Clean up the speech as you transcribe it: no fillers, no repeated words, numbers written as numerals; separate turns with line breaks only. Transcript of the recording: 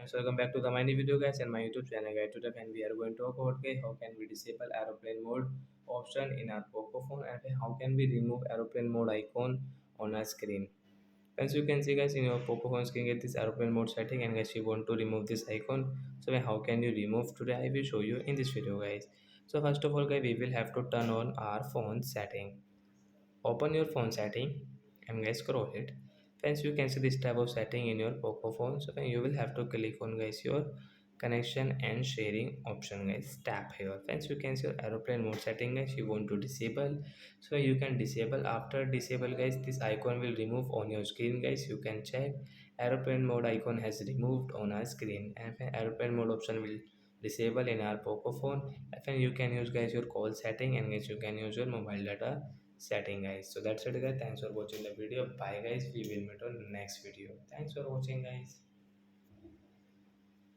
So welcome back to the my new video guys and my YouTube channel guys. Today when we are going to talk about guys, how can we disable aeroplane mode option in our Poco phone and how can we remove aeroplane mode icon on our screen. As you can see guys in your Poco phone screen get this aeroplane mode setting and guys you want to remove this icon. So how can you remove today I will show you in this video guys. So first of all guys we will have to turn on our phone setting. Open your phone setting and guys scroll it. Friends, you can see this type of setting in your Poco phone. So then you will have to click on guys your connection and sharing option guys. Tap here. Friends, you can see your aeroplane mode setting guys. You want to disable. So you can disable. After disable guys, this icon will remove on your screen guys. You can check aeroplane mode icon has removed on our screen and aeroplane mode option will disable in our Poco phone. And then you can use guys your call setting and guys you can use your mobile data setting guys. So that's it guys, thanks for watching the video. Bye guys, we will meet on next video. Thanks for watching guys.